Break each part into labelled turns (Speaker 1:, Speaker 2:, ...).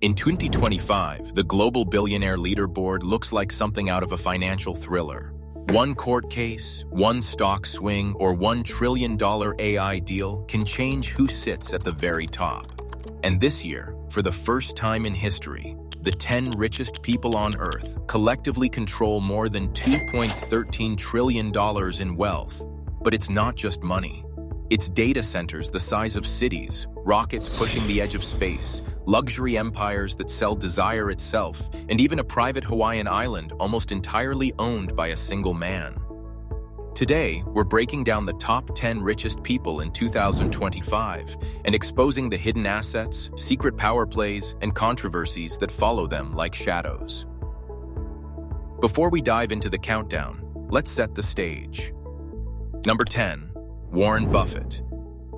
Speaker 1: In 2025, the global billionaire leaderboard looks like something out of a financial thriller. One court case, one stock swing, or $1 trillion AI deal can change who sits at the very top. And this year, for the first time in history, the 10 richest people on Earth collectively control more than $2.13 trillion in wealth. But it's not just money. It's data centers the size of cities, rockets pushing the edge of space, luxury empires that sell desire itself, and even a private Hawaiian island almost entirely owned by a single man. Today, we're breaking down the top 10 richest people in 2025 and exposing the hidden assets, secret power plays, and controversies that follow them like shadows. Before we dive into the countdown, let's set the stage. Number 10. Warren Buffett,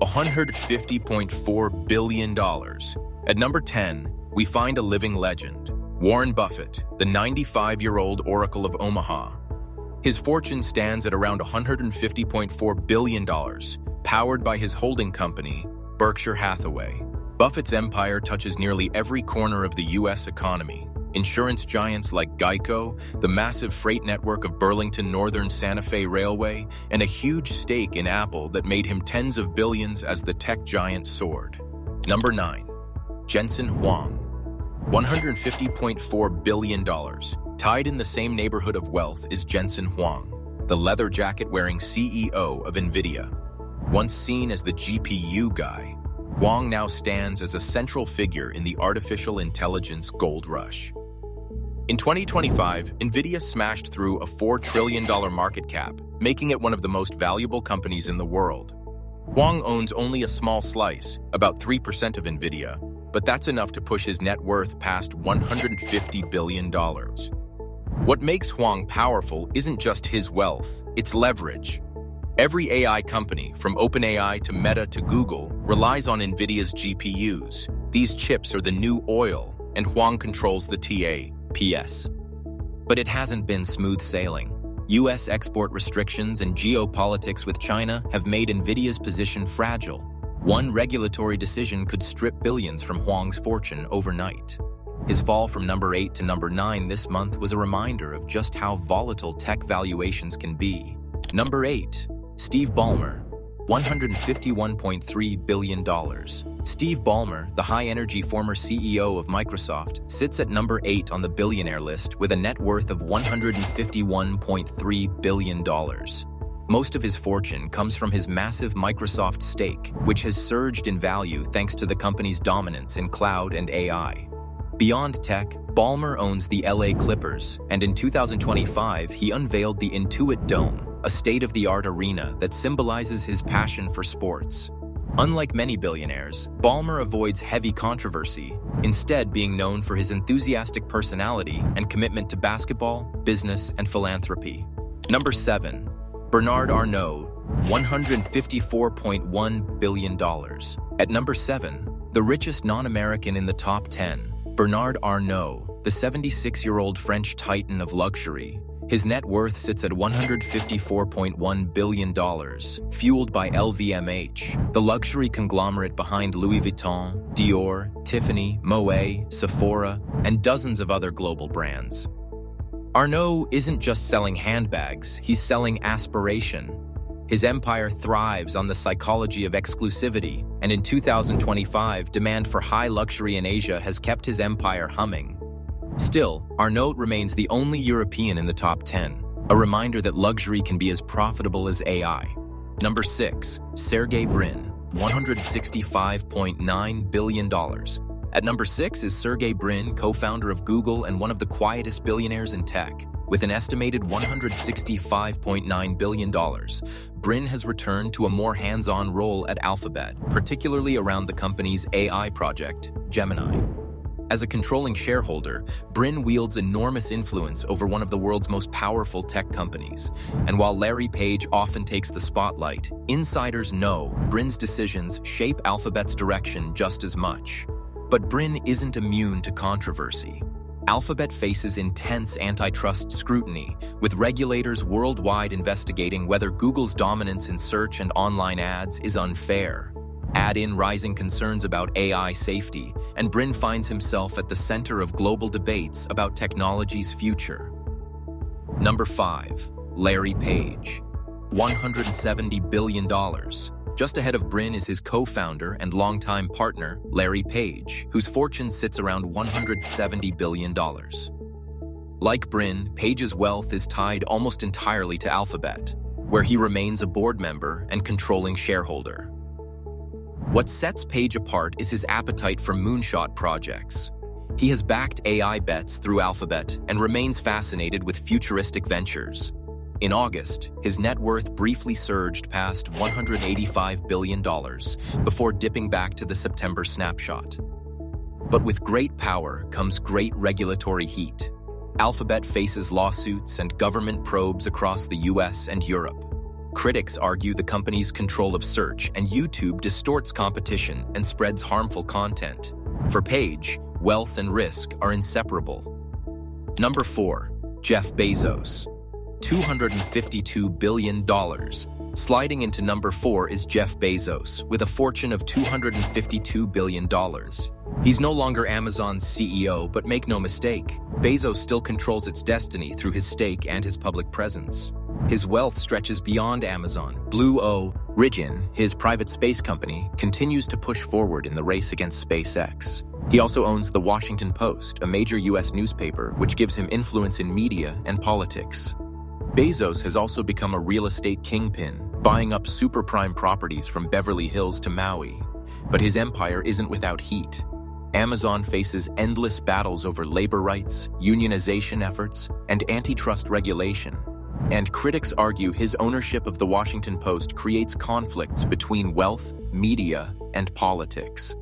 Speaker 1: $150.4 billion. At number 10, we find a living legend, Warren Buffett, the 95-year-old Oracle of Omaha. His fortune stands at around $150.4 billion, powered by his holding company, Berkshire Hathaway. Buffett's empire touches nearly every corner of the U.S. economy. Insurance giants like Geico, the massive freight network of Burlington Northern Santa Fe Railway, and a huge stake in Apple that made him tens of billions as the tech giant soared. Number 9. Jensen Huang, $150.4 billion. Tied in the same neighborhood of wealth is Jensen Huang, the leather jacket-wearing CEO of NVIDIA. Once seen as the GPU guy, Huang now stands as a central figure in the artificial intelligence gold rush. In 2025, NVIDIA smashed through a $4 trillion market cap, making it one of the most valuable companies in the world. Huang owns only a small slice, about 3% of NVIDIA, but that's enough to push his net worth past $150 billion. What makes Huang powerful isn't just his wealth, it's leverage. Every AI company, from OpenAI to Meta to Google, relies on NVIDIA's GPUs. These chips are the new oil, and Huang controls the TAPS. But it hasn't been smooth sailing. U.S. export restrictions and geopolitics with China have made NVIDIA's position fragile. One regulatory decision could strip billions from Huang's fortune overnight. His fall from number 8 to number 9 this month was a reminder of just how volatile tech valuations can be. Number 8. Steve Ballmer, $151.3 billion. Steve Ballmer, the high-energy former CEO of Microsoft, sits at number 8 on the billionaire list with a net worth of $151.3 billion. Most of his fortune comes from his massive Microsoft stake, which has surged in value thanks to the company's dominance in cloud and AI. Beyond tech, Ballmer owns the LA Clippers, and in 2025 he unveiled the Intuit Dome, a state-of-the-art arena that symbolizes his passion for sports. Unlike many billionaires, Ballmer avoids heavy controversy, instead being known for his enthusiastic personality and commitment to basketball, business, and philanthropy. Number 7. Bernard Arnault, $154.1 billion. At number 7, the richest non-American in the top 10, Bernard Arnault, the 76-year-old French titan of luxury. His net worth sits at $154.1 billion, fueled by LVMH, the luxury conglomerate behind Louis Vuitton, Dior, Tiffany, Moet, Sephora, and dozens of other global brands. Arnault isn't just selling handbags, he's selling aspiration. His empire thrives on the psychology of exclusivity, and in 2025, demand for high luxury in Asia has kept his empire humming. Still, Arnault remains the only European in the top 10, a reminder that luxury can be as profitable as AI. Number 6. Sergey Brin, $165.9 billion. At number 6 is Sergey Brin, co-founder of Google and one of the quietest billionaires in tech. With an estimated $165.9 billion, Brin has returned to a more hands-on role at Alphabet, particularly around the company's AI project, Gemini. As a controlling shareholder, Brin wields enormous influence over one of the world's most powerful tech companies. And while Larry Page often takes the spotlight, insiders know Brin's decisions shape Alphabet's direction just as much. But Brin isn't immune to controversy. Alphabet faces intense antitrust scrutiny, with regulators worldwide investigating whether Google's dominance in search and online ads is unfair. Add in rising concerns about AI safety, and Brin finds himself at the center of global debates about technology's future. Number 5. Larry Page. $170 billion. Just ahead of Brin is his co-founder and longtime partner, Larry Page, whose fortune sits around $170 billion. Like Brin, Page's wealth is tied almost entirely to Alphabet, where he remains a board member and controlling shareholder. What sets Page apart is his appetite for moonshot projects. He has backed AI bets through Alphabet and remains fascinated with futuristic ventures. In August, his net worth briefly surged past $185 billion before dipping back to the September snapshot. But with great power comes great regulatory heat. Alphabet faces lawsuits and government probes across the US and Europe. Critics argue the company's control of search and YouTube distorts competition and spreads harmful content. For Page, wealth and risk are inseparable. Number 4. Jeff Bezos. $252 billion. Sliding into number 4 is Jeff Bezos, with a fortune of $252 billion. He's no longer Amazon's CEO, but make no mistake, Bezos still controls its destiny through his stake and his public presence. His wealth stretches beyond Amazon. Blue Origin, his private space company, continues to push forward in the race against SpaceX. He also owns The Washington Post, a major U.S. newspaper, which gives him influence in media and politics. Bezos has also become a real estate kingpin, buying up super-prime properties from Beverly Hills to Maui. But his empire isn't without heat. Amazon faces endless battles over labor rights, unionization efforts, and antitrust regulation. And critics argue his ownership of The Washington Post creates conflicts between wealth, media, and politics.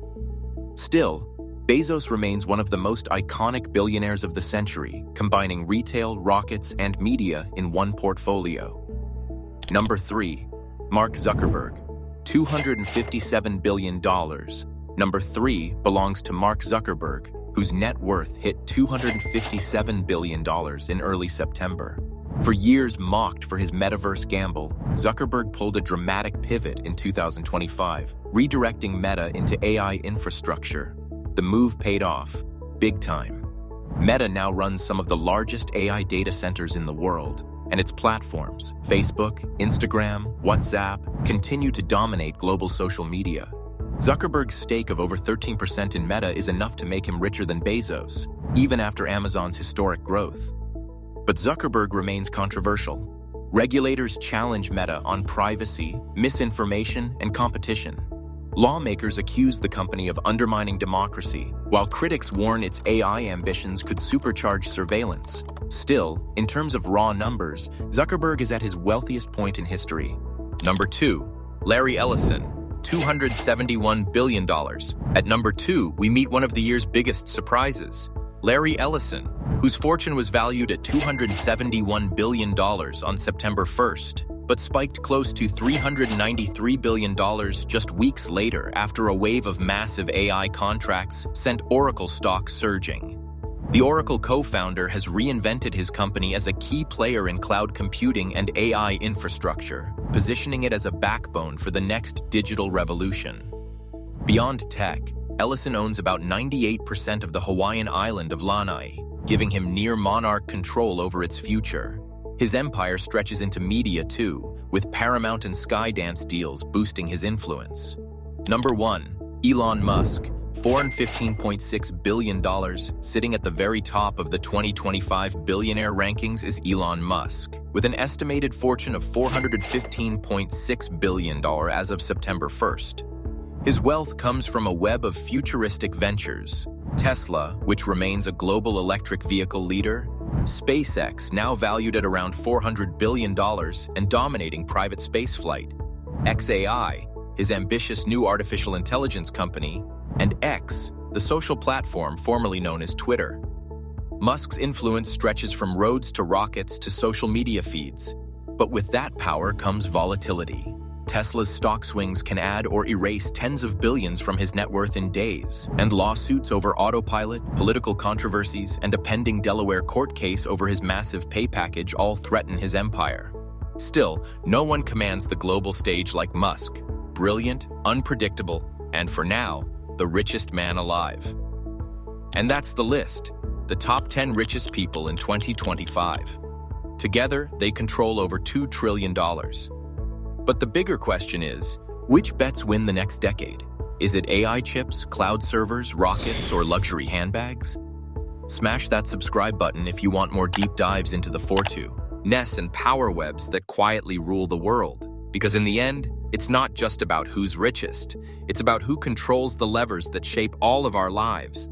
Speaker 1: Still, Bezos remains one of the most iconic billionaires of the century, combining retail, rockets, and media in one portfolio. Number 3. Mark Zuckerberg. $257 billion. Number 3 belongs to Mark Zuckerberg, whose net worth hit $257 billion in early September. For years mocked for his metaverse gamble, Zuckerberg pulled a dramatic pivot in 2025, redirecting Meta into AI infrastructure. The move paid off, big time. Meta now runs some of the largest AI data centers in the world, and its platforms, Facebook, Instagram, WhatsApp, continue to dominate global social media. Zuckerberg's stake of over 13% in Meta is enough to make him richer than Bezos, even after Amazon's historic growth. But Zuckerberg remains controversial. Regulators challenge Meta on privacy, misinformation, and competition. Lawmakers accuse the company of undermining democracy, while critics warn its AI ambitions could supercharge surveillance. Still, in terms of raw numbers, Zuckerberg is at his wealthiest point in history. Number 2. Larry Ellison. $271 billion. At number 2, we meet one of the year's biggest surprises. Larry Ellison, whose fortune was valued at $271 billion on September 1st, but spiked close to $393 billion just weeks later after a wave of massive AI contracts sent Oracle stock surging. The Oracle co-founder has reinvented his company as a key player in cloud computing and AI infrastructure, positioning it as a backbone for the next digital revolution. Beyond tech, Ellison owns about 98% of the Hawaiian island of Lanai, giving him near-monarch control over its future. His empire stretches into media too, with Paramount and Skydance deals boosting his influence. Number 1. Elon Musk. $415.6 billion. Sitting at the very top of the 2025 billionaire rankings is Elon Musk, with an estimated fortune of $415.6 billion as of September 1st. His wealth comes from a web of futuristic ventures: Tesla, which remains a global electric vehicle leader; SpaceX, now valued at around $400 billion and dominating private spaceflight; xAI, his ambitious new artificial intelligence company; and X, the social platform formerly known as Twitter. Musk's influence stretches from roads to rockets to social media feeds. But with that power comes volatility. Tesla's stock swings can add or erase tens of billions from his net worth in days, and lawsuits over autopilot, political controversies, and a pending Delaware court case over his massive pay package all threaten his empire. Still, no one commands the global stage like Musk. brilliant, unpredictable, and for now, the richest man alive. And that's the list, the top 10 richest people in 2025. Together, they control over $2 trillion. But the bigger question is, which bets win the next decade? Is it AI chips, cloud servers, rockets, or luxury handbags? Smash that subscribe button if you want more deep dives into the fortunes and power webs that quietly rule the world. Because in the end, it's not just about who's richest. It's about who controls the levers that shape all of our lives.